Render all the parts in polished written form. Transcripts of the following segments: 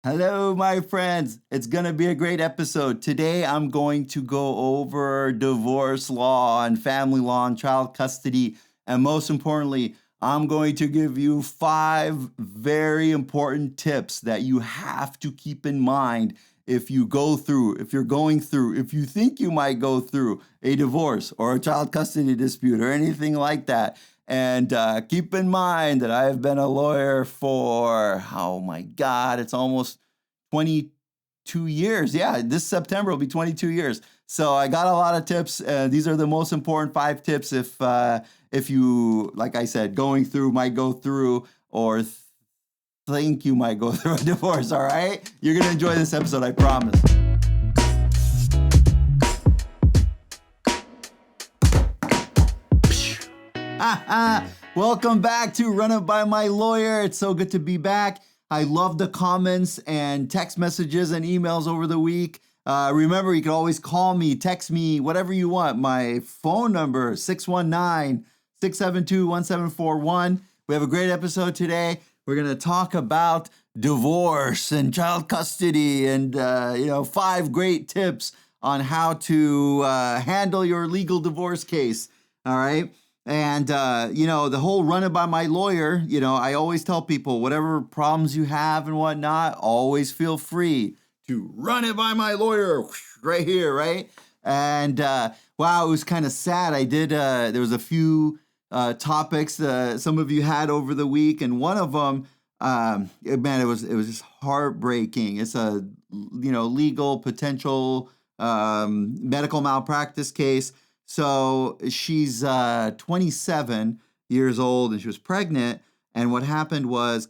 Hello, my friends. It's going to be a great episode. Today, I'm going to go over divorce law and family law and child custody. And most importantly, I'm going to give you 5 very important tips that you have to keep in mind if you're going through, if you think you might go through a divorce or a child custody dispute or anything like that. And keep in mind that I have been a lawyer for, oh my God, it's almost 22 years. Yeah, this September will be 22 years. So I got a lot of tips. These are the most important 5 tips if you, like I said, going through, might go through, or think you might go through a divorce. All right, you're gonna enjoy this episode, I promise. Welcome back to Run It By My Lawyer. It's so good to be back. I love the comments and text messages and emails over the week. Remember, you can always call me, text me, whatever you want. My phone number, 619-672-1741. We have a great episode today. We're going to talk about divorce and child custody and, 5 great tips on how to handle your legal divorce case. All right. And, the whole run it by my lawyer, I always tell people whatever problems you have and whatnot, always feel free to run it by my lawyer right here, right? And, wow, it was kind of sad. There was a few topics some of you had over the week, and one of them, it was just heartbreaking. It's a, legal potential medical malpractice case. So she's 27 years old and she was pregnant. And what happened was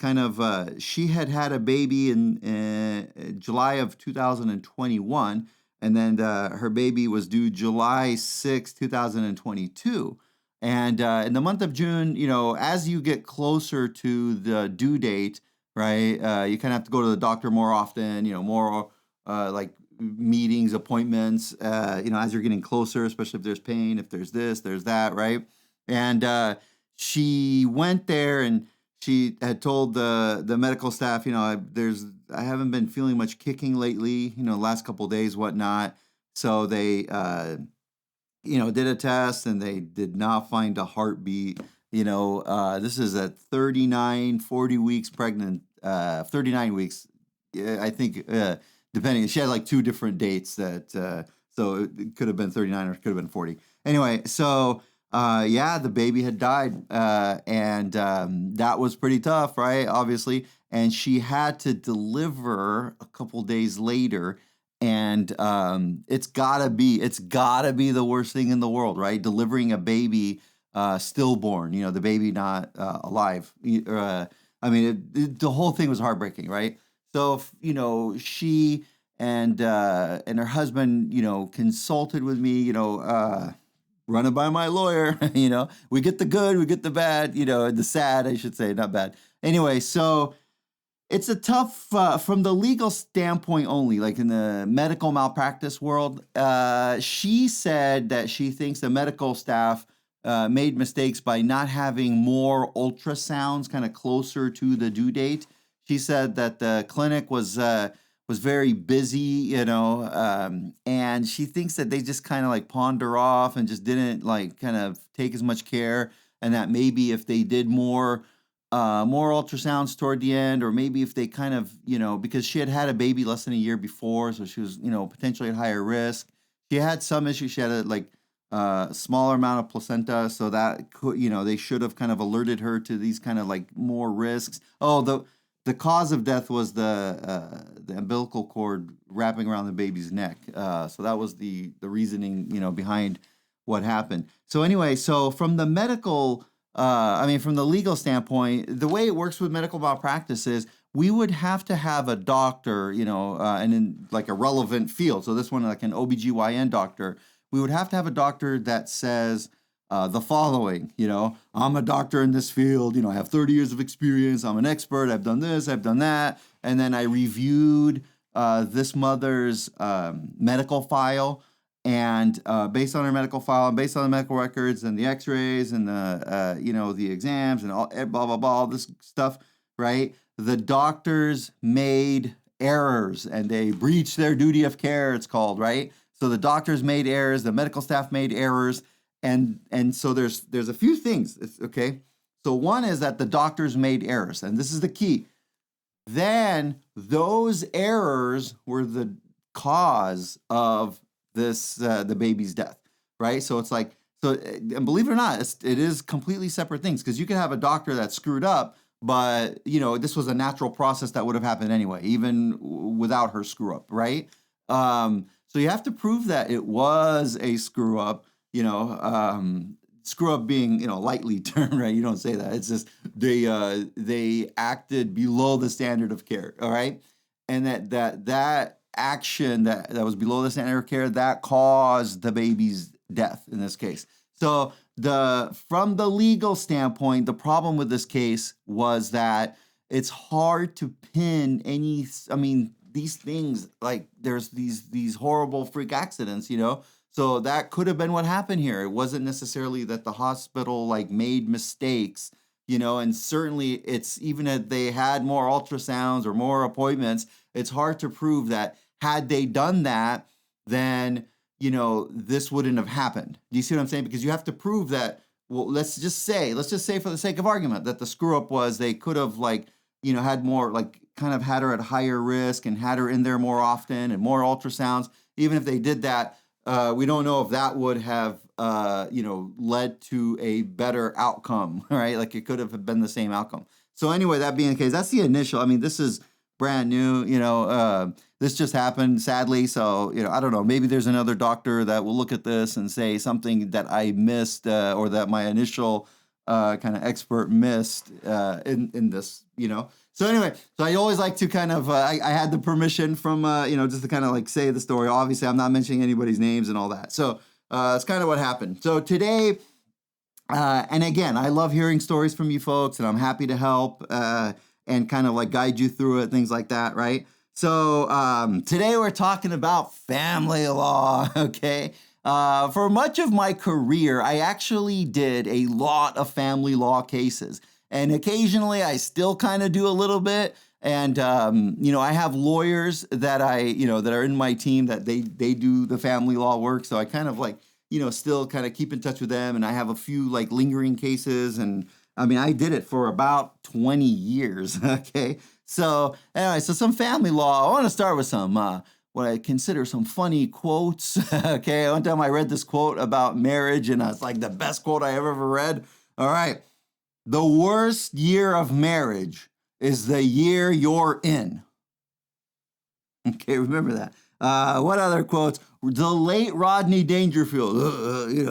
she had a baby in July of 2021. And then her baby was due July 6, 2022. And in the month of June, as you get closer to the due date, right, you kind of have to go to the doctor more often, more like meetings, appointments, as you're getting closer, especially if there's pain, if there's this, there's that, right? And she went there and she had told the medical staff, I haven't been feeling much kicking lately, the last couple of days, whatnot. So they, did a test and they did not find a heartbeat. This is at 39, 40 weeks pregnant, 39 weeks, I think, depending. She had like 2 different dates so it could have been 39 or it could have been 40. Anyway, so the baby had died, and that was pretty tough, right? Obviously, and she had to deliver a couple days later, and it's gotta be the worst thing in the world, right? Delivering a baby stillborn, the baby not alive. The whole thing was heartbreaking, right? So, she and her husband, consulted with me, run it by my lawyer. We get the good, we get the bad, the sad, I should say, not bad. Anyway, so it's a tough, from the legal standpoint only, like in the medical malpractice world. She said that she thinks the medical staff made mistakes by not having more ultrasounds kind of closer to the due date. She said that the clinic was very busy, and she thinks that they just kind of like pawned her off and just didn't like kind of take as much care, and that maybe if they did more ultrasounds toward the end, or maybe if they kind of, because she had a baby less than a year before, so she was, potentially at higher risk. She had some issues. She had a smaller amount of placenta, so that could, they should have kind of alerted her to these kind of like more risks. Oh, the cause of death was the umbilical cord wrapping around the baby's neck. So that was the reasoning, behind what happened. So anyway, so from the from the legal standpoint, the way it works with medical malpractice is we would have to have a doctor, and in like a relevant field. So this one, like an OBGYN doctor, we would have to have a doctor that says the following, I'm a doctor in this field, I have 30 years of experience, I'm an expert, I've done this, I've done that. And then I reviewed this mother's medical file. And based on her medical file and based on the medical records and the x-rays and the exams and all blah, blah, blah, all this stuff, right? The doctors made errors and they breached their duty of care, it's called, right? So the doctors made errors, the medical staff made errors, and so there's a few things, okay? So one is that the doctors made errors, and this is the key. Then those errors were the cause of this the baby's death, right? So it's like, so, and believe it or not, it is completely separate things, because you could have a doctor that screwed up, but this was a natural process that would have happened anyway, even without her screw up, right? So you have to prove that it was a screw up. Screw up being lightly termed, right? You don't say that. It's just they acted below the standard of care, all right, and that action that was below the standard of care that caused the baby's death in this case. So from the legal standpoint, the problem with this case was that it's hard to pin any. I mean, these things, like there's these horrible freak accidents, So that could have been what happened here. It wasn't necessarily that the hospital made mistakes, and certainly it's even if they had more ultrasounds or more appointments, it's hard to prove that had they done that, then this wouldn't have happened. Do you see what I'm saying? Because you have to prove that. Well, let's just say for the sake of argument that the screw up was they could have had more kind of had her at higher risk and had her in there more often and more ultrasounds. Even if they did that, we don't know if that would have led to a better outcome, right? It could have been the same outcome. So anyway, that being the case, that's the initial. I mean, this is brand new, this just happened, sadly. So, I don't know, maybe there's another doctor that will look at this and say something that I missed or that my initial kind of expert missed in this, So anyway, so I always like to kind of, I had the permission from, just to kind of say the story. Obviously, I'm not mentioning anybody's names and all that. So it's kind of what happened. So today, and again, I love hearing stories from you folks, and I'm happy to help and kind of guide you through it, things like that, right? So today we're talking about family law, okay? For much of my career, I actually did a lot of family law cases. And occasionally I still kind of do a little bit. And, I have lawyers that that are in my team that they do the family law work. So I kind of still kind of keep in touch with them. And I have a few lingering cases. And I mean, I did it for about 20 years. Okay. So anyway, so some family law. I want to start with some, what I consider some funny quotes. Okay. One time I read this quote about marriage, and it's the best quote I ever read. All right. The worst year of marriage is the year you're in. Okay, remember that. What other quotes? The late Rodney Dangerfield,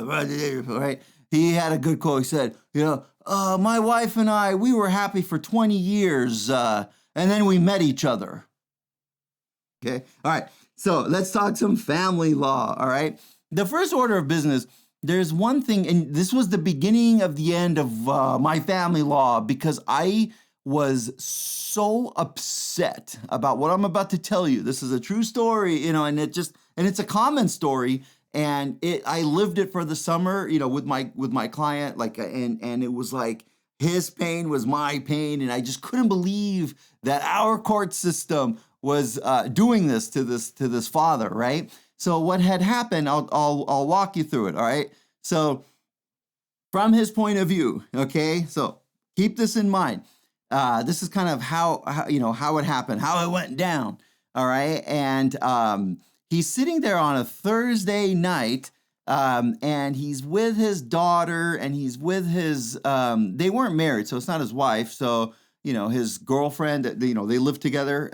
Rodney Dangerfield, right? He had a good quote. He said, my wife and I, we were happy for 20 years, and then we met each other. Okay, all right. So let's talk some family law, all right? The first order of business, there's one thing, and this was the beginning of the end of my family law, because I was so upset about what I'm about to tell you. This is a true story, and it's a common story, and I lived it for the summer, with my client, and it was his pain was my pain, and I just couldn't believe that our court system was doing this to this father, right? So what had happened, I'll walk you through it, all right? So from his point of view, okay? So keep this in mind. This is kind of how it happened, how it went down, all right? And he's sitting there on a Thursday night, and he's with his daughter, and he's with his, they weren't married, so it's not his wife, so, his girlfriend, they lived together,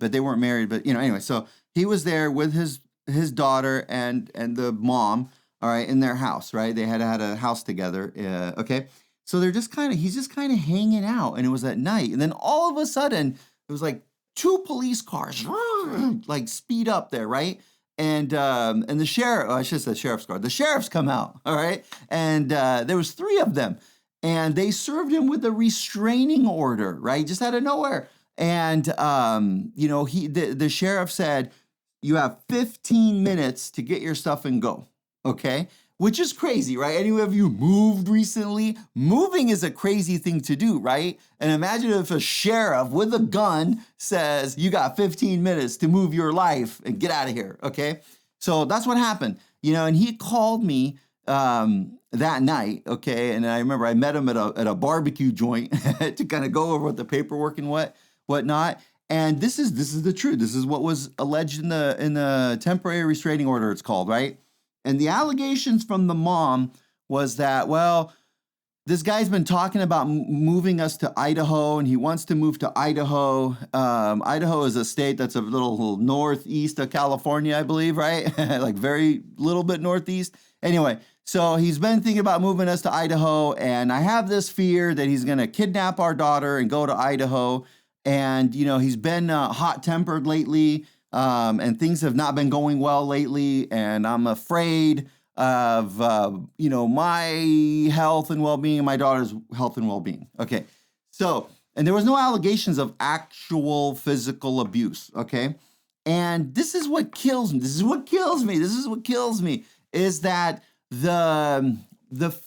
but they weren't married, but, anyway, so he was there with his daughter and the mom, all right, in their house, right? They had a house together, okay? So he's just kind of hanging out, and it was at night, and then all of a sudden, it was two police cars, speed up there, right? And the sheriff, I should say sheriff's car, the sheriffs come out, all right? And there was 3 of them, and they served him with a restraining order, right? Just out of nowhere. And, the sheriff said, you have 15 minutes to get your stuff and go, okay? which is crazy, right? Any of you moved recently? Moving is a crazy thing to do, right? And imagine if a sheriff with a gun says, you got 15 minutes to move your life and get out of here, okay? So that's what happened, and he called me that night, okay? And I remember I met him at a barbecue joint to kind of go over the paperwork and whatnot. And this is the truth. This is what was alleged in the temporary restraining order, it's called, right? And the allegations from the mom was that, well, this guy's been talking about moving us to Idaho, and he wants to move to Idaho. Idaho is a state that's a little northeast of California, I believe, right? Like very little bit northeast. Anyway, so he's been thinking about moving us to Idaho, and I have this fear that he's going to kidnap our daughter and go to Idaho. And, he's been hot-tempered lately, and things have not been going well lately, and I'm afraid of, my health and well-being and my daughter's health and well-being. Okay, so, and there was no allegations of actual physical abuse, okay? And this is what kills me. This is what kills me, is that the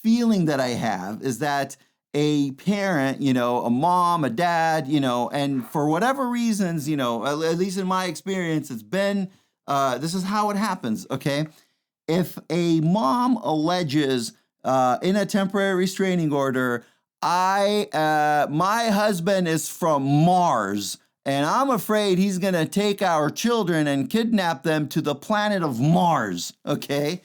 feeling that I have is that a parent, a mom, a dad, and for whatever reasons, at least in my experience, it's been, this is how it happens, okay? If a mom alleges in a temporary restraining order, my husband is from Mars, and I'm afraid he's going to take our children and kidnap them to the planet of Mars, okay?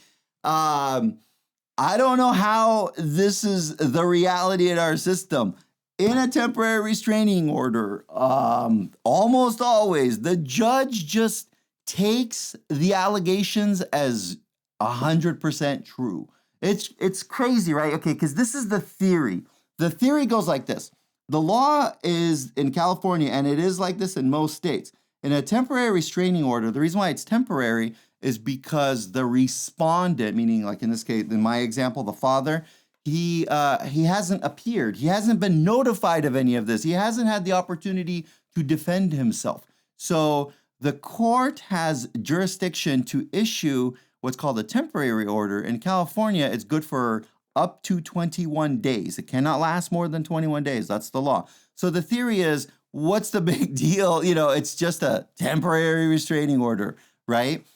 I don't know how this is the reality in our system. In a temporary restraining order, almost always, the judge just takes the allegations as 100% true. It's crazy, right? Okay, because this is the theory. The theory goes like this. The law is in California, and it is like this in most states. In a temporary restraining order, the reason why it's temporary is because the respondent, meaning like in this case, in my example, the father, he hasn't appeared. He hasn't been notified of any of this. He hasn't had the opportunity to defend himself. So the court has jurisdiction to issue what's called a temporary order. In California, it's good for up to 21 days. It cannot last more than 21 days. That's the law. So the theory is, what's the big deal? It's just a temporary restraining order, right?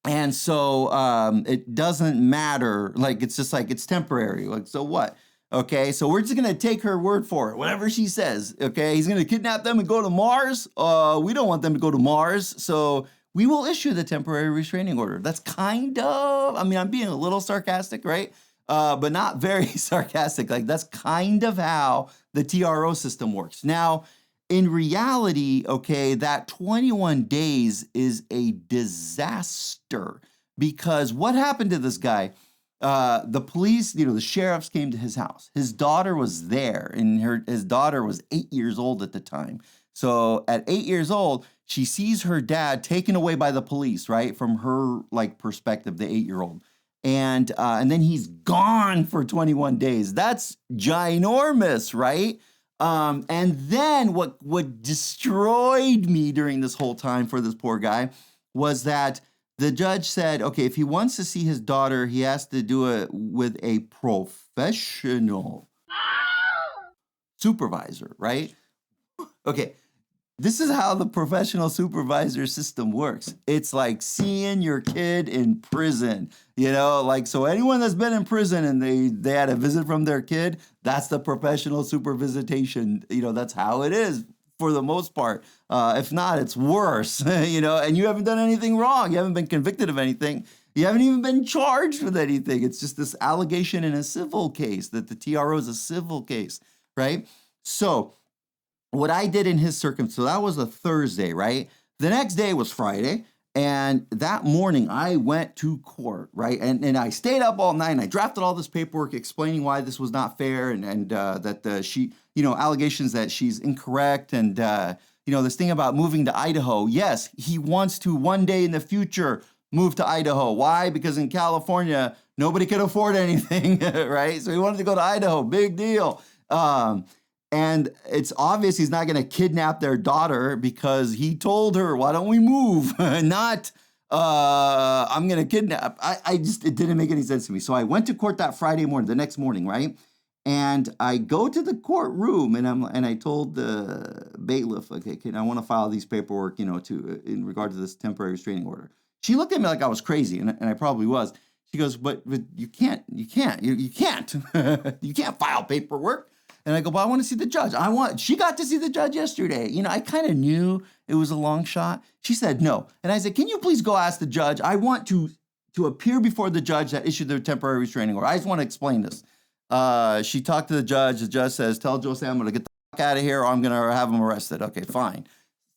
And so it doesn't matter. Like, it's just like, it's temporary. Like, so what? Okay, so we're just going to take her word for it, whatever she says. Okay, he's going to kidnap them and go to Mars. We don't want them to go to Mars. So we will issue the temporary restraining order. That's kind of, I'm being a little sarcastic, right? But not very sarcastic. Like, that's kind of how the TRO system works. Now, in reality, okay, that 21 days is a disaster, because what happened to this guy? The police, the sheriffs came to his house. His daughter was there, and his daughter was 8 years old at the time. So at 8 years old, she sees her dad taken away by the police, right? From her perspective, the 8-year-old. And then he's gone for 21 days. That's ginormous, right? And then what destroyed me during this whole time for this poor guy was that the judge said, okay, if he wants to see his daughter, he has to do it with a professional supervisor, right? Okay, this is how the professional supervisor system works. It's like seeing your kid in prison, so anyone that's been in prison and they had a visit from their kid, that's the professional supervision. That's how it is for the most part. If not, it's worse, and you haven't done anything wrong. You haven't been convicted of anything. You haven't even been charged with anything. It's just this allegation in a civil case that the TRO is a civil case, right? So what I did in his circumstance, so that was a Thursday, right? The next day was Friday, and that morning I went to court, right? And I stayed up all night, and I drafted all this paperwork explaining why this was not fair, and that she, allegations that she's incorrect, and this thing about moving to Idaho. Yes, he wants to one day in the future move to Idaho. Why? Because in California, nobody could afford anything, right? So he wanted to go to Idaho. Big deal. And it's obvious he's not going to kidnap their daughter, because he told her, why don't we move? Not, I'm going to kidnap. It didn't make any sense to me. So I went to court that Friday morning, the next morning, right? And I go to the courtroom and I told the bailiff, okay, I want to file these paperwork, in regard to this temporary restraining order. She looked at me like I was crazy, and I probably was. She goes, but you can't, you can't file paperwork. And I go, well, I want to see the judge. She got to see the judge yesterday. I kind of knew it was a long shot. She said no. And I said, can you please go ask the judge? I want to appear before the judge that issued the temporary restraining order. I just want to explain this. She talked to the judge. The judge says, tell Joe Samo to get the fuck out of here or I'm going to have him arrested. Okay, fine.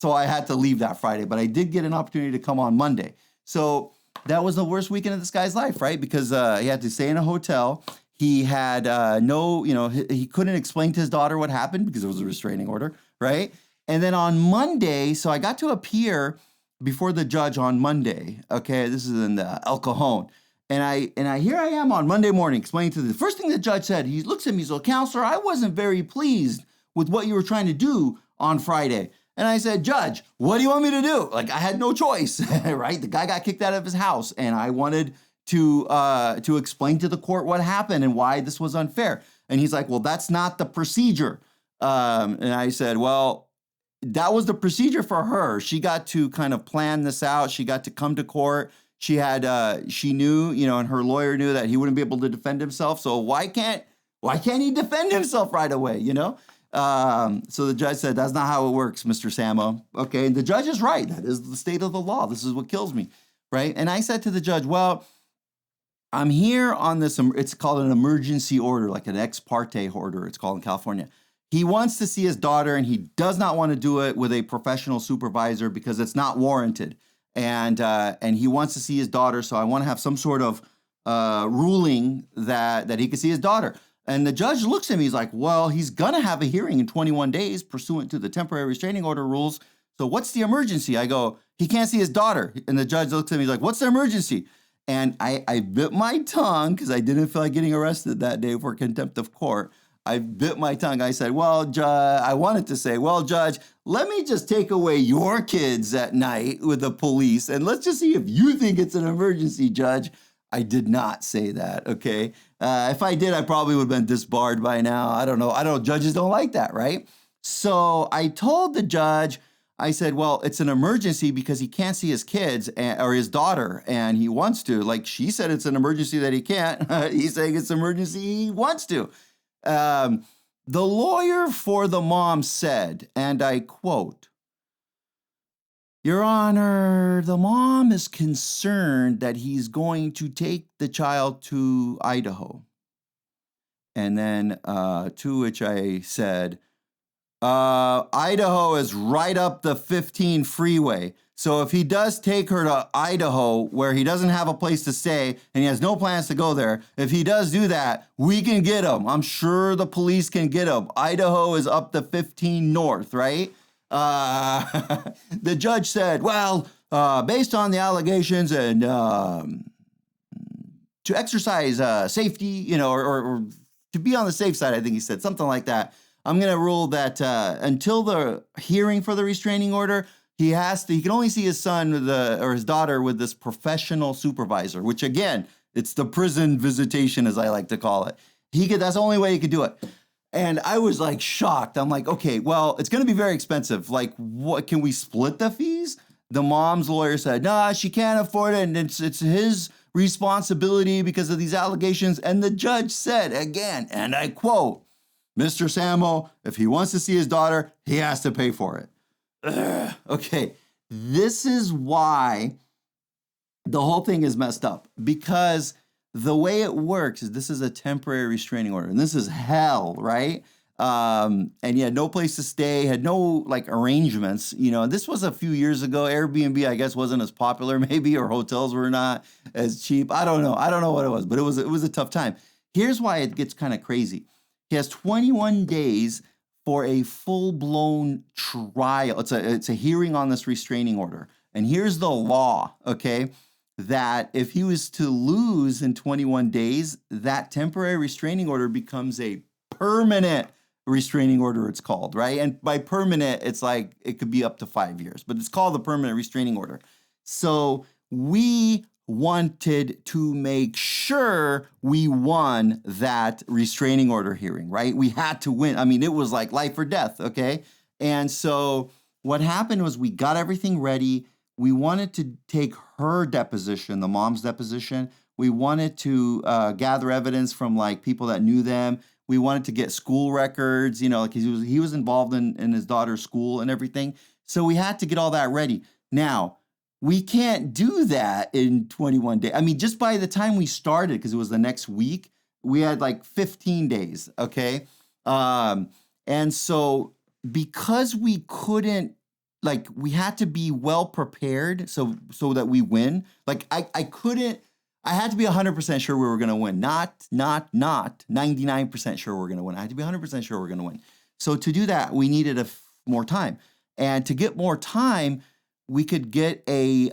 So I had to leave that Friday, but I did get an opportunity to come on Monday. So that was the worst weekend of this guy's life, right? Because he had to stay in a hotel. He had he couldn't explain to his daughter what happened because it was a restraining order, right? And then on Monday, so I got to appear before the judge on Monday. Okay, this is in El Cajon. And here I am on Monday morning explaining to the first thing the judge said. He looks at me, he's like, counselor, I wasn't very pleased with what you were trying to do on Friday. And I said, Judge, what do you want me to do? Like, I had no choice, right? The guy got kicked out of his house, and I wanted to explain to the court what happened and why this was unfair. And he's like, well, that's not the procedure. And I said, well, that was the procedure for her. She got to kind of plan this out. She got to come to court. She knew, and her lawyer knew that he wouldn't be able to defend himself. So why can't he defend himself right away, So the judge said, that's not how it works, Mr. Samo. Okay, and the judge is right. That is the state of the law. This is what kills me, right? And I said to the judge, well, I'm here on this, it's called an emergency order, like an ex parte order, it's called in California. He wants to see his daughter, and he does not want to do it with a professional supervisor because it's not warranted. And he wants to see his daughter, so I want to have some sort of ruling that he can see his daughter. And the judge looks at me, he's like, well, he's going to have a hearing in 21 days pursuant to the temporary restraining order rules. So what's the emergency? I go, he can't see his daughter. And the judge looks at me, he's like, what's the emergency? And I bit my tongue because I didn't feel like getting arrested that day for contempt of court. I bit my tongue. I said, I wanted to say, well, Judge, let me just take away your kids at night with the police and let's just see if you think it's an emergency, Judge. I did not say that, okay? If I did, I probably would have been disbarred by now. I don't know. Judges don't like that, right? So I told the judge, I said, well, it's an emergency because he can't see his kids or his daughter and he wants to. Like she said, it's an emergency that he can't. He's saying it's an emergency he wants to. The lawyer for the mom said, and I quote, Your Honor, the mom is concerned that he's going to take the child to Idaho. And then to which I said, Idaho is right up the 15 freeway. So if he does take her to Idaho where he doesn't have a place to stay and he has no plans to go there, if he does do that, we can get him. I'm sure the police can get him. Idaho is up the 15 north, right? The judge said, well, based on the allegations and to exercise safety, or to be on the safe side, I think he said something like that. I'm going to rule that until the hearing for the restraining order, he can only see his son or his daughter with this professional supervisor, which again, it's the prison visitation, as I like to call it. That's the only way he could do it. And I was like shocked. I'm like, okay, well, it's going to be very expensive. Like, what, can we split the fees? The mom's lawyer said, nah, she can't afford it. And it's his responsibility because of these allegations. And the judge said again, and I quote, Mr. Samo, if he wants to see his daughter, he has to pay for it. Ugh. Okay, this is why the whole thing is messed up, because the way it works is this is a temporary restraining order, and this is hell, right? And he had no place to stay, had no arrangements. This was a few years ago. Airbnb, I guess, wasn't as popular, maybe, or hotels were not as cheap. I don't know what it was, but it was a tough time. Here's why it gets kind of crazy. He has 21 days for a full-blown trial. It's a hearing on this restraining order. And here's the law, okay, that if he was to lose in 21 days, that temporary restraining order becomes a permanent restraining order, it's called, right? And by permanent, it's like it could be up to 5 years, but it's called the permanent restraining order. So we wanted to make sure we won that restraining order hearing, right? We had to win. I mean, it was like life or death, okay? And so what happened was we got everything ready. We wanted to take her deposition, the mom's deposition. We wanted to gather evidence from like people that knew them. We wanted to get school records, like he was involved in his daughter's school and everything. So we had to get all that ready. Now, we can't do that in 21 days. I mean, just by the time we started, because it was the next week, we had like 15 days, okay? And so because we couldn't, like, we had to be well prepared so that we win. Like, I had to be 100% sure we were going to win, not 99% sure we're going to win. I had to be 100% sure we're going to win. So to do that, we needed more time. And to get more time, we could get a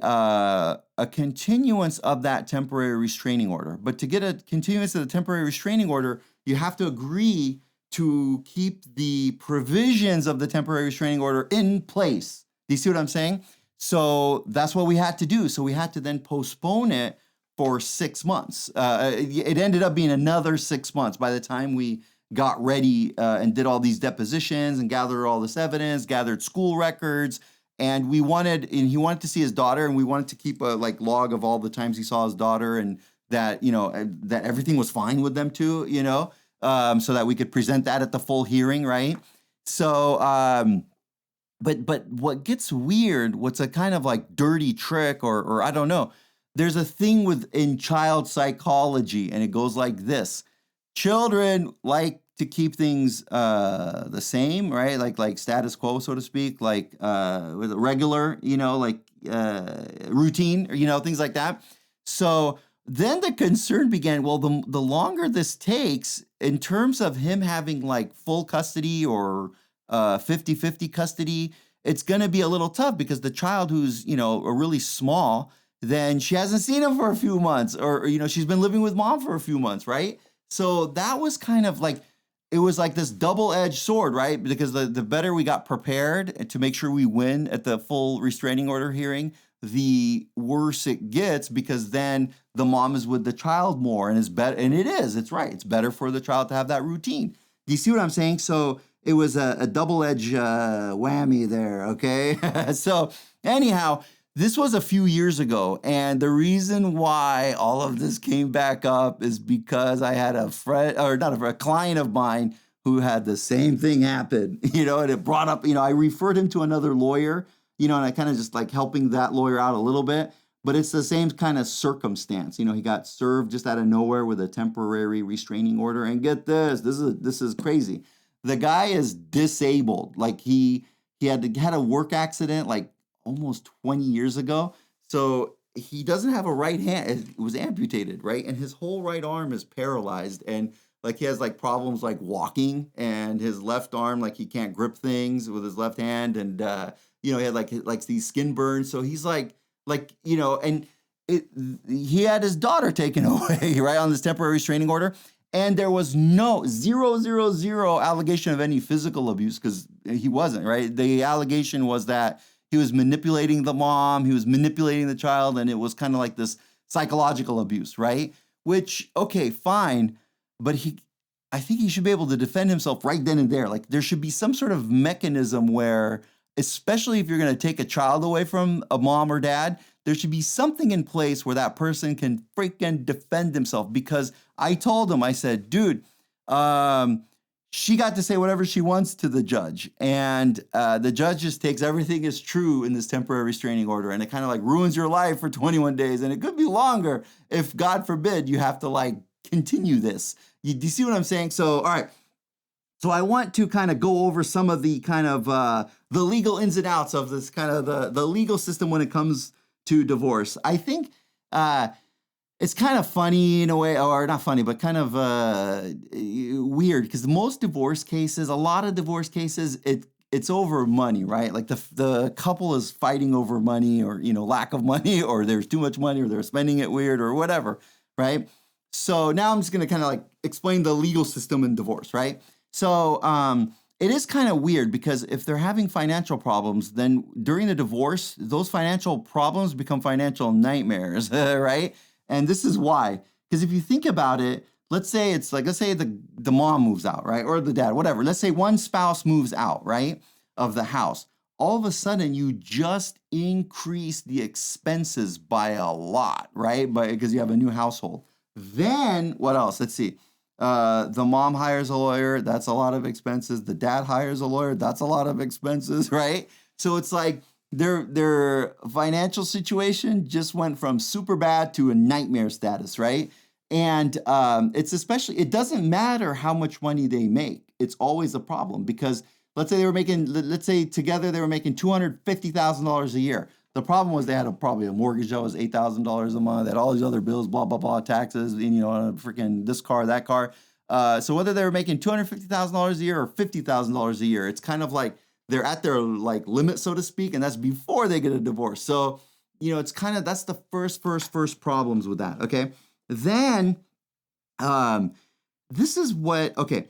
continuance of that temporary restraining order. But to get a continuance of the temporary restraining order, you have to agree to keep the provisions of the temporary restraining order in place. Do you see what I'm saying? So that's what we had to do. So we had to then postpone it for 6 months. It ended up being another 6 months by the time we got ready and did all these depositions and gathered all this evidence, gathered school records. And he wanted to see his daughter, and we wanted to keep a log of all the times he saw his daughter, and that that everything was fine with them too, so that we could present that at the full hearing, right? So, but what gets weird, what's a kind of like dirty trick, or I don't know. There's a thing in child psychology, and it goes like this: children like to keep things the same, right? Like status quo, so to speak, like with regular, routine, or things like that. So then the concern began, well, the longer this takes, in terms of him having like full custody or 50-50 custody, it's going to be a little tough because the child who's, really small, then she hasn't seen him for a few months, or she's been living with mom for a few months, right? So that was kind of like, it was like this double-edged sword, right? Because the better we got prepared to make sure we win at the full restraining order hearing, the worse it gets, because then the mom is with the child more, and it's better. And it's right. It's better for the child to have that routine. Do you see what I'm saying? So it was a double-edged whammy there, okay? So anyhow, this was a few years ago, and the reason why all of this came back up is because I had a client of mine who had the same thing happen, and it brought up, I referred him to another lawyer, and I kind of just like helping that lawyer out a little bit, but it's the same kind of circumstance. He got served just out of nowhere with a temporary restraining order, and get this is crazy. The guy is disabled. Like he had a work accident, like almost 20 years ago. So he doesn't have a right hand. It was amputated, right? And his whole right arm is paralyzed. And like he has like problems like walking, and his left arm, like he can't grip things with his left hand. And, he had like these skin burns. So he's and he had his daughter taken away, right, on this temporary restraining order. And there was zero allegation of any physical abuse, because he wasn't, right? The allegation was that he was manipulating the mom, he was manipulating the child, and it was kind of like this psychological abuse, right? Which, okay, fine, but I think he should be able to defend himself right then and there. Like, there should be some sort of mechanism where, especially if you're going to take a child away from a mom or dad, there should be something in place where that person can freaking defend himself. Because I told him, I said, dude, she got to say whatever she wants to the judge, and the judge just takes everything as true in this temporary restraining order, and it kind of like ruins your life for 21 days, and it could be longer if, God forbid, you have to like continue this. Do you see what I'm saying? So, all right. So I want to kind of go over some of the kind of the legal ins and outs of this kind of the legal system when it comes to divorce. I think it's kind of funny in a way, or not funny, but kind of weird, because a lot of divorce cases, it's over money, right? Like the couple is fighting over money, or lack of money, or there's too much money, or they're spending it weird, or whatever, right? So now I'm just going to kind of like explain the legal system in divorce, right? So it is kind of weird because if they're having financial problems, then during the divorce, those financial problems become financial nightmares, right? And this is why. Because if you think about it, let's say the mom moves out, right? Or the dad, whatever. Let's say one spouse moves out, right? Of the house. All of a sudden, you just increase the expenses by a lot, right? Because you have a new household. Then what else? Let's see. The mom hires a lawyer. That's a lot of expenses. The dad hires a lawyer. That's a lot of expenses, right? So it's like their financial situation just went from super bad to a nightmare status, right? And it doesn't matter how much money they make. It's always a problem because let's say together they were making $250,000 a year. The problem was they had probably a mortgage that was $8,000 a month. They had all these other bills, blah, blah, blah, taxes, and, freaking this car, that car. So whether they were making $250,000 a year or $50,000 a year, it's kind of like they're at their like limit, so to speak, and that's before they get a divorce. So, it's kind of, that's the first problems with that, okay? Then, this is okay.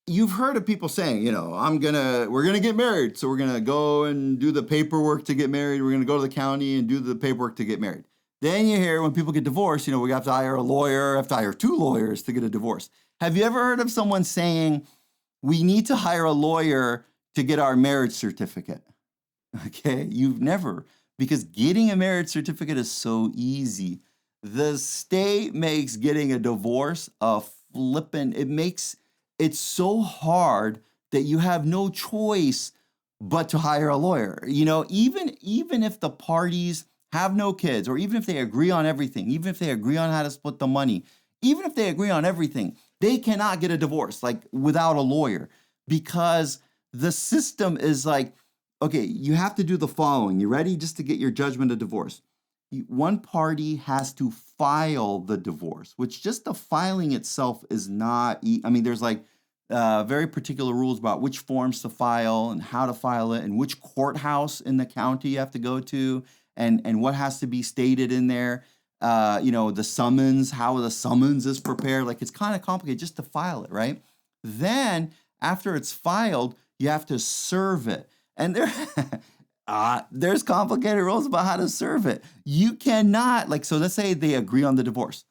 You've heard of people saying, we're gonna get married, so we're gonna go and do the paperwork to get married. We're gonna go to the county and do the paperwork to get married. Then you hear when people get divorced, we have to hire a lawyer, have to hire 2 lawyers to get a divorce. Have you ever heard of someone saying, we need to hire a lawyer to get our marriage certificate? Okay, you've never, because getting a marriage certificate is so easy. The state makes getting a divorce it's so hard that you have no choice but to hire a lawyer. Even if the parties have no kids, or even if they agree on everything, even if they agree on how to split the money, even if they agree on everything, they cannot get a divorce like without a lawyer, because the system is like, okay, you have to do the following. You ready? Just to get your judgment of divorce. One party has to file the divorce, which just the filing itself is not, there's like very particular rules about which forms to file and how to file it and which courthouse in the county you have to go to and what has to be stated in there. The summons, how the summons is prepared. Like it's kind of complicated just to file it, right? Then after it's filed, you have to serve it. And there's complicated rules about how to serve it. You cannot, so let's say they agree on the divorce.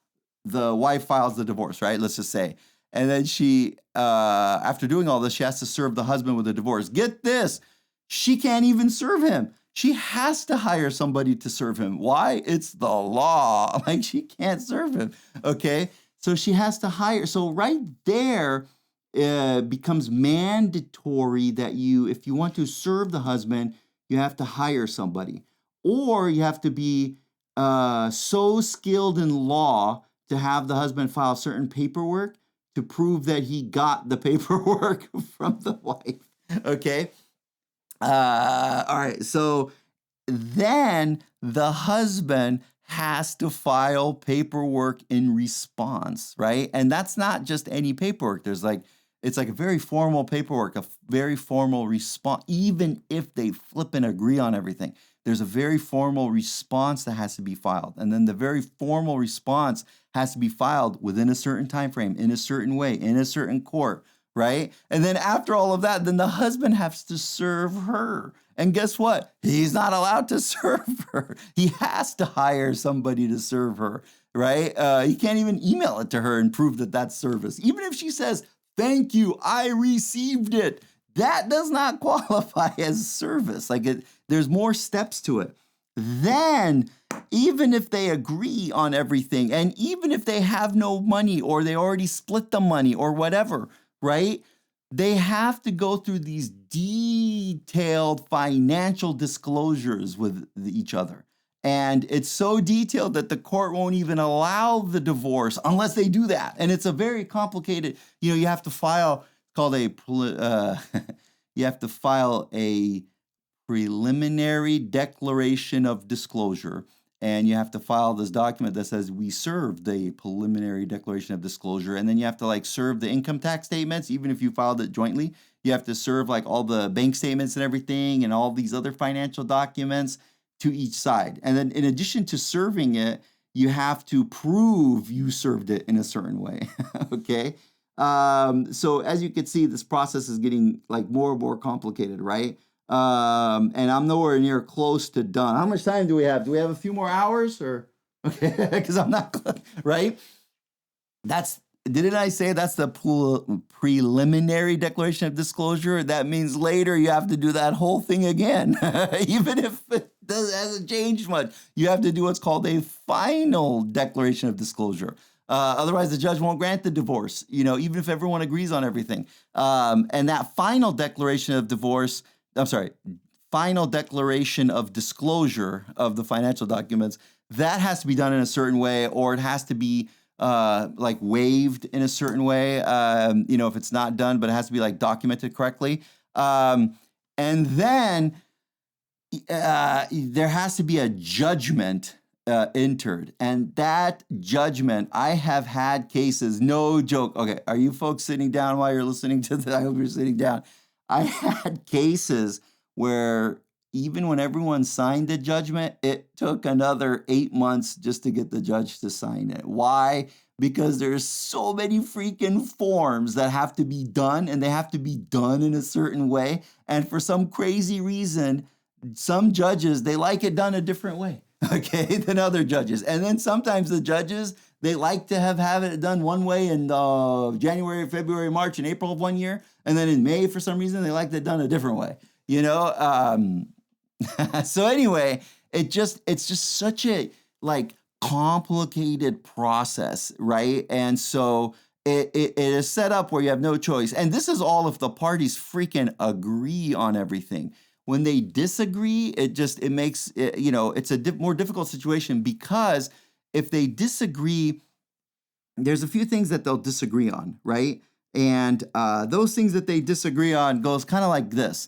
The wife files the divorce, right? Let's just say. And then she, after doing all this, she has to serve the husband with a divorce. Get this. She can't even serve him. She has to hire somebody to serve him. Why? It's the law. Like she can't serve him. Okay. So she has to hire. So right there, becomes mandatory that if you want to serve the husband, you have to hire somebody, or you have to be so skilled in law to have the husband file certain paperwork to prove that he got the paperwork from the wife. Okay. All right. So then the husband has to file paperwork in response, right? And that's not just any paperwork. It's like a very formal paperwork, a very formal response, even if they flip and agree on everything. There's a very formal response that has to be filed. And then the very formal response has to be filed within a certain time frame, in a certain way, in a certain court, right? And then after all of that, then the husband has to serve her. And guess what? He's not allowed to serve her. He has to hire somebody to serve her, right? He can't even email it to her and prove that that's service. Even if she says, thank you, I received it. That does not qualify as service. There's more steps to it. Then, even if they agree on everything, and even if they have no money or they already split the money or whatever, right? They have to go through these detailed financial disclosures with each other. And it's so detailed that the court won't even allow the divorce unless they do that. And it's a very complicated, you have to file, it's called you have to file a preliminary declaration of disclosure. And you have to file this document that says we served the preliminary declaration of disclosure. And then you have to serve the income tax statements, even if you filed it jointly. You have to serve all the bank statements and everything and all these other financial documents to each side. And then in addition to serving it, you have to prove you served it in a certain way, okay? So as you can see, this process is getting like more and more complicated, right? And I'm nowhere near close to done. How much time do we have? Do we have a few more hours or? Okay, because I'm not, right? Didn't I say that's the preliminary declaration of disclosure? That means later you have to do that whole thing again. Even if it hasn't changed much, you have to do what's called a final declaration of disclosure. Otherwise, the judge won't grant the divorce, even if everyone agrees on everything. And that final declaration of divorce, final declaration of disclosure of the financial documents, that has to be done in a certain way, or it has to be like waived in a certain way, if it's not done, but it has to be like documented correctly. And then there has to be a judgment entered. And that judgment, I have had cases, no joke. Okay, are you folks sitting down while you're listening to this? I hope you're sitting down. I had cases where even when everyone signed the judgment, it took another 8 months just to get the judge to sign it. Why? Because there's so many freaking forms that have to be done, and they have to be done in a certain way. And for some crazy reason, some judges, they like it done a different way, okay, than other judges. And then sometimes the judges, they like to have it done one way in January, February, March, and April of one year. And then in May, for some reason, they like it done a different way, So anyway, it's just such a like complicated process, right? And so it is set up where you have no choice. And this is all if the parties freaking agree on everything. When they disagree, it makes it, it's a more difficult situation, because if they disagree, there's a few things that they'll disagree on, right? And those things that they disagree on goes kind of like this.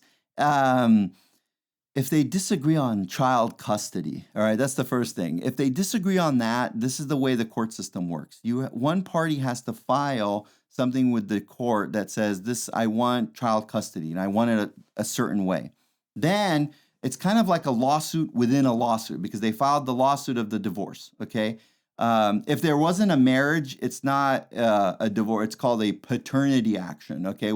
If they disagree on child custody, all right, that's the first thing. If they disagree on that, this is the way the court system works. One party has to file something with the court that says, I want child custody, and I want it a certain way. Then it's kind of like a lawsuit within a lawsuit, because they filed the lawsuit of the divorce, okay? If there wasn't a marriage, it's not a divorce. It's called a paternity action, okay?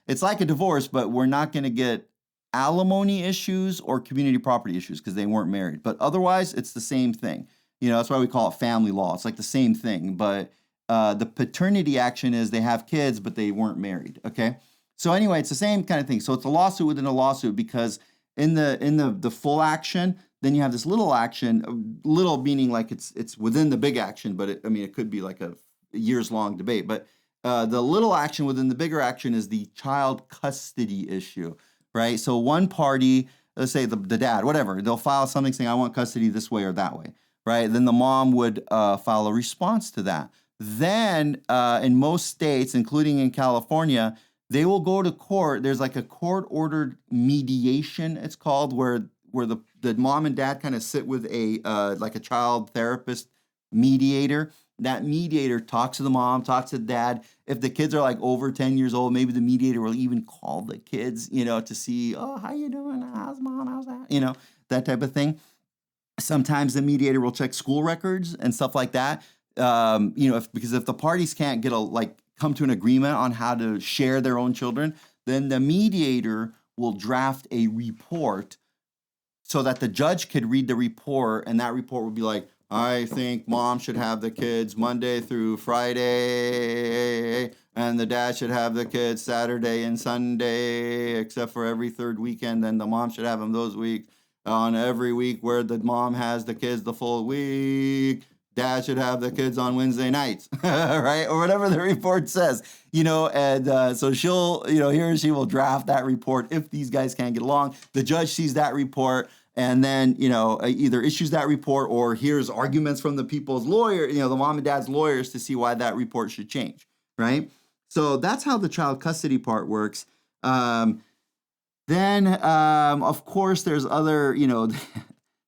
It's like a divorce, but we're not going to get alimony issues or community property issues because they weren't married. But otherwise, it's the same thing. That's why we call it family law. It's like the same thing. But the paternity action is they have kids, but they weren't married, okay? So anyway, it's the same kind of thing. So it's a lawsuit within a lawsuit, because in the full action, then you have this little action, little meaning like it's within the big action, but it could be like a years-long debate. But the little action within the bigger action is the child custody issue, right? So one party, let's say the dad, whatever, they'll file something saying, I want custody this way or that way, right? Then the mom would file a response to that. Then in most states, including in California, they will go to court. There's like a court-ordered mediation, it's called, where the mom and dad kind of sit with a child therapist mediator. That mediator talks to the mom, talks to the dad. If the kids are like over 10 years old, maybe the mediator will even call the kids, to see, how you doing? How's mom? How's that? That type of thing. Sometimes the mediator will check school records and stuff like that. Because if the parties can't come to an agreement on how to share their own children, then the mediator will draft a report so that the judge could read the report, and that report would be like, I think mom should have the kids Monday through Friday, and the dad should have the kids Saturday and Sunday, except for every third weekend. Then the mom should have them those weeks. On every week where the mom has the kids the full week, dad should have the kids on Wednesday nights, right? Or whatever the report says, and so she'll, he or she will draft that report if these guys can't get along. The judge sees that report and then, either issues that report or hears arguments from the people's lawyer, the mom and dad's lawyers, to see why that report should change, right? So that's how the child custody part works. Then, of course, there's other,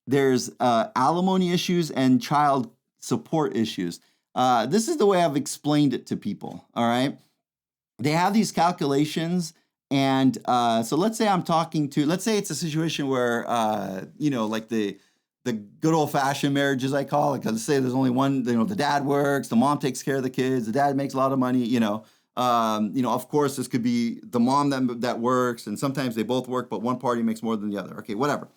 there's alimony issues and child support issues. This is the way I've explained it to people, all right? They have these calculations, and so let's say let's say it's a situation where, like the good old-fashioned marriages, I call it, because let's say there's only one, the dad works, the mom takes care of the kids, the dad makes a lot of money, Of course, this could be the mom that works, and sometimes they both work, but one party makes more than the other. Okay, whatever.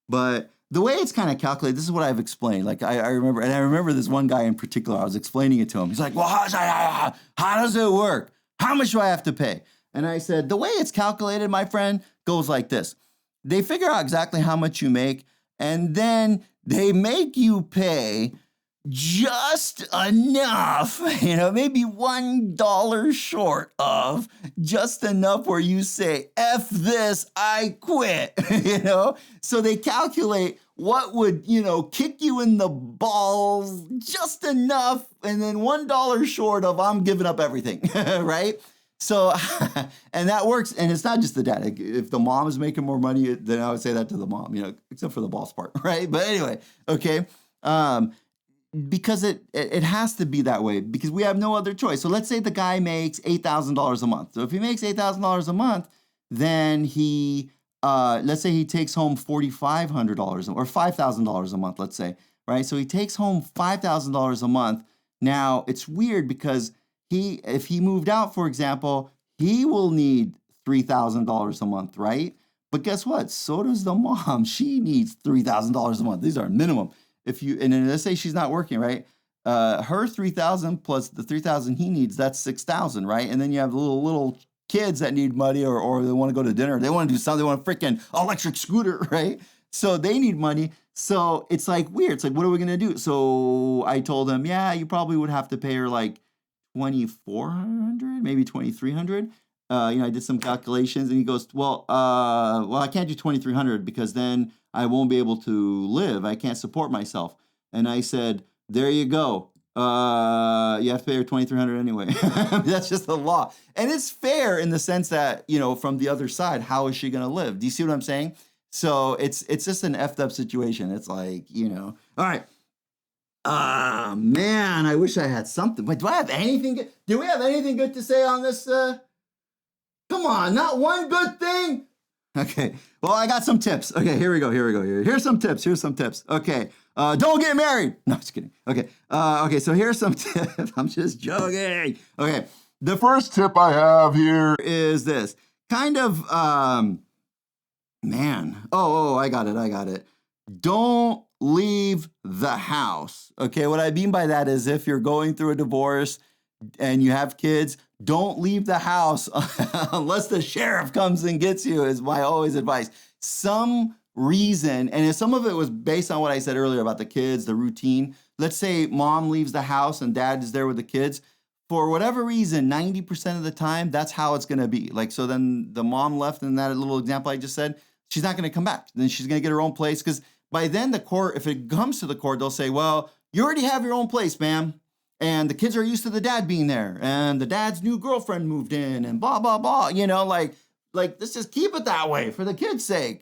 But the way it's kind of calculated, this is what I've explained. Like I remember, and I remember this one guy in particular. I was explaining it to him. He's like, "Well, how does it work? How much do I have to pay?" And I said, "The way it's calculated, my friend, goes like this: they figure out exactly how much you make, and then they make you pay just enough, maybe $1 short of just enough where you say, F this, I quit, So they calculate what would, kick you in the balls just enough, and then $1 short of I'm giving up everything, right? So, and that works. And it's not just the dad. Like, if the mom is making more money, then I would say that to the mom, except for the balls part, right? But anyway, okay. Because it has to be that way because we have no other choice. So let's say the guy makes $8,000 a month. So if he makes $8,000 a month, then let's say he takes home $4,500 or $5,000 a month, let's say, right? So he takes home $5,000 a month. Now it's weird because if he moved out, for example, he will need $3,000 a month, right? But guess what? So does the mom. She needs $3,000 a month. These are minimum. And then let's say she's not working, right? Her 3,000 plus the 3,000 he needs, that's 6,000, right? And then you have little kids that need money or they want to go to dinner. They want to do something. They want a freaking electric scooter, right? So they need money. So it's like weird. It's like, what are we going to do? So I told him, yeah, you probably would have to pay her like 2,400, maybe 2,300. I did some calculations and he goes, well, I can't do 2,300 because then I won't be able to live. I can't support myself. And I said, there you go. You have to pay her 2,300 anyway. That's just the law. And it's fair in the sense that, from the other side, how is she going to live? Do you see what I'm saying? So it's just an effed up situation. It's like, all right. Man, I wish I had something. But do I have anything good? Do we have anything good to say on this? Come on, not one good thing. Okay, well, I got some tips. Okay, here we go. Here's some tips. Okay, don't get married. No, just kidding. Okay, so here's some tips. I'm just joking. Okay, the first tip I have here is this. Kind of, man. Oh, I got it. Don't leave the house. Okay, what I mean by that is if you're going through a divorce and you have kids, don't leave the house unless the sheriff comes and gets you, is my always advice. Some reason, and some of it was based on what I said earlier about the kids, the routine. Let's say mom leaves the house and dad is there with the kids. For whatever reason, 90% of the time, that's how it's going to be. Like, so then the mom left in that little example I just said, she's not going to come back. Then she's going to get her own place because by then the court, if it comes to the court, they'll say, well, you already have your own place, ma'am. And the kids are used to the dad being there. And the dad's new girlfriend moved in and blah, blah, blah. Like let's just keep it that way for the kids' sake,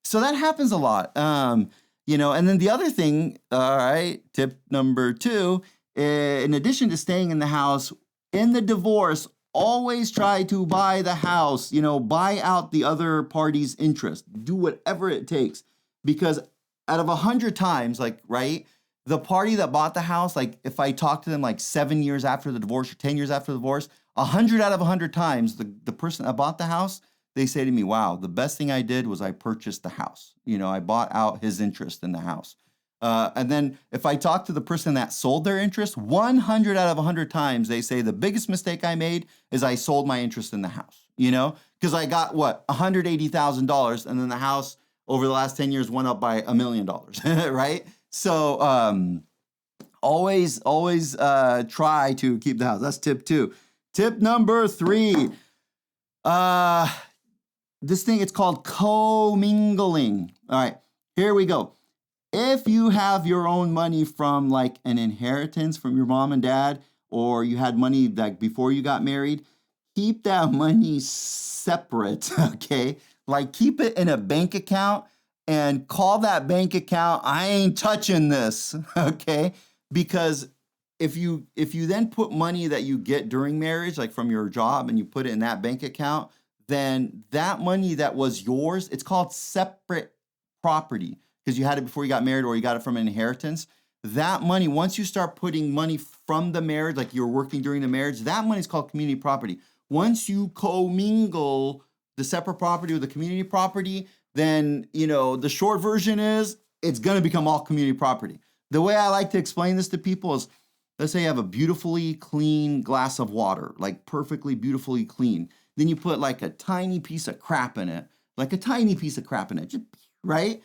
So that happens a lot. And then the other thing, all right, tip number 2, in addition to staying in the house, in the divorce, always try to buy the house, buy out the other party's interest. Do whatever it takes. Because out of 100 times, right, the party that bought the house, like if I talk to them like 7 years after the divorce or 10 years after the divorce, 100 out of 100 times, the person that bought the house, they say to me, wow, the best thing I did was I purchased the house. I bought out his interest in the house. And then if I talk to the person that sold their interest, 100 out of 100 times, they say the biggest mistake I made is I sold my interest in the house, because I got $180,000 and then the house over the last 10 years went up by $1 million, right? So always try to keep the house. That's tip 2. Tip number 3. This thing, it's called co-mingling. All right, here we go. If you have your own money from like an inheritance from your mom and dad, or you had money like before you got married, keep that money separate, okay? Like keep it in a bank account and call that bank account, I ain't touching this, okay? Because if you then put money that you get during marriage, like from your job, and you put it in that bank account, then that money that was yours, it's called separate property because you had it before you got married or you got it from an inheritance. that money, once you start putting money from the marriage, like you're working during the marriage, that money is called community property. Once you commingle the separate property with the community property, then, the short version is it's going to become all community property. The way I like to explain this to people is, let's say you have a beautifully clean glass of water, like perfectly beautifully clean. Then you put like a tiny piece of crap in it, just, right?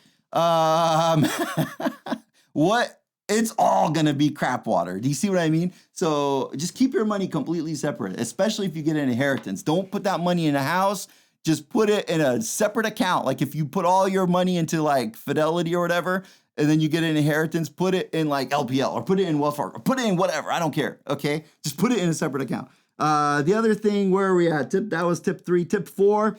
It's all gonna be crap water. Do you see what I mean? So just keep your money completely separate, especially if you get an inheritance. Don't put that money in a house. Just put it in a separate account. Like if you put all your money into like Fidelity or whatever, and then you get an inheritance, put it in like LPL or put it in Wells Fargo or put it in whatever. I don't care. Okay, just put it in a separate account. The other thing, where are we at? That was tip 3. Tip 4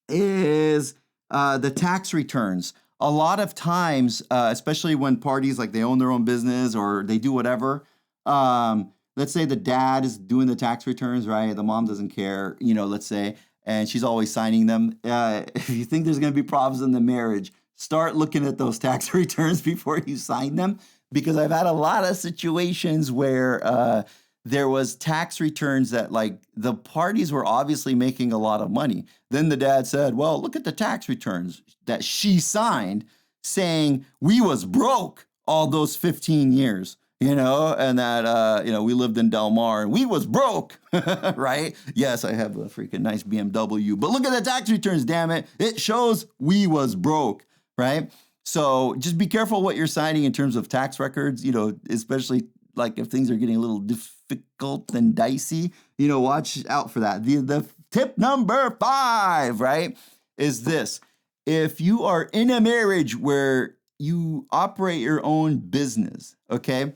is the tax returns. A lot of times, especially when parties, like they own their own business or they do whatever, let's say the dad is doing the tax returns, right? The mom doesn't care, let's say, and she's always signing them. If you think there's going to be problems in the marriage, start looking at those tax returns before you sign them, because I've had a lot of situations where there was tax returns that like the parties were obviously making a lot of money. Then the dad said, well, look at the tax returns that she signed saying we was broke all those 15 years, and that, we lived in Del Mar and we was broke, right? Yes, I have a freaking nice BMW, but look at the tax returns, damn it. It shows we was broke, right? So just be careful what you're signing in terms of tax records, especially like if things are getting a little difficult and dicey, watch out for that. The tip number 5, right, is this. If you are in a marriage where you operate your own business, okay,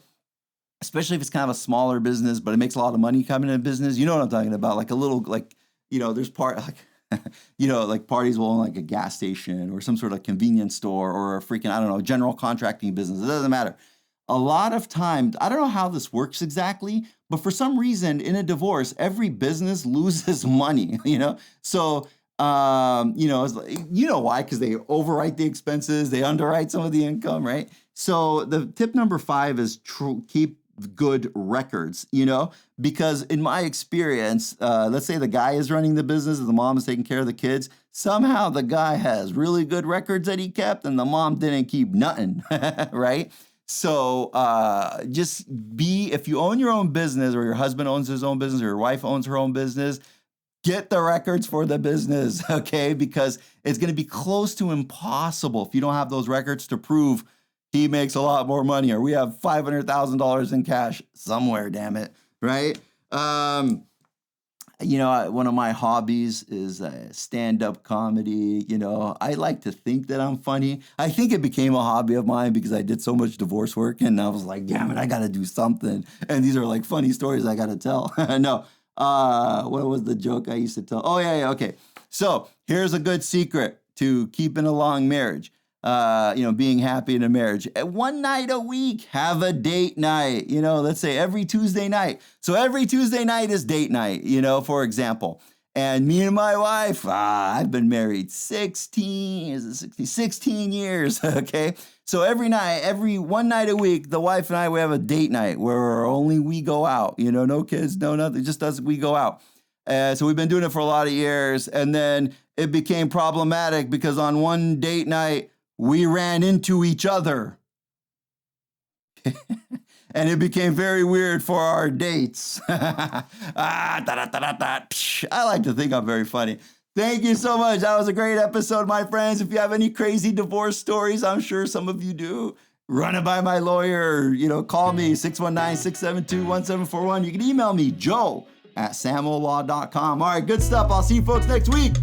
especially if it's kind of a smaller business, but it makes a lot of money coming in a business, you know what I'm talking about, like a little, like, there's like parties will own like a gas station or some sort of convenience store or a freaking, I don't know, general contracting business. It doesn't matter. A lot of times, I don't know how this works exactly, but for some reason in a divorce, every business loses money, So, it's like, why? Because they overwrite the expenses, they underwrite some of the income, right? So the tip number 5 is keep good records, because in my experience, let's say the guy is running the business and the mom is taking care of the kids. Somehow the guy has really good records that he kept and the mom didn't keep nothing, right? So if you own your own business or your husband owns his own business or your wife owns her own business, get the records for the business, okay? Because it's going to be close to impossible if you don't have those records to prove he makes a lot more money or we have $500,000 in cash somewhere, damn it, right? One of my hobbies is stand-up comedy. I like to think that I'm funny. I think it became a hobby of mine because I did so much divorce work and I was like, damn it, I got to do something. And these are like funny stories I got to tell. No, what was the joke I used to tell? Oh, yeah, okay. So here's a good secret to keeping a long marriage. Being happy in a marriage. One night a week, have a date night, let's say every Tuesday night. So every Tuesday night is date night, for example. And me and my wife, I've been married 16 years, okay? So every one night a week, the wife and I, we have a date night where only we go out, no kids, no nothing, just us, we go out. So we've been doing it for a lot of years. And then it became problematic because on one date night, we ran into each other. And it became very weird for our dates. I like to think I'm very funny. Thank you so much. That was a great episode, my friends. If you have any crazy divorce stories, I'm sure some of you do, run it by my lawyer. Call me 619-672-1741. You can email me, joe@samolaw.com. All right, good stuff. I'll see you folks next week.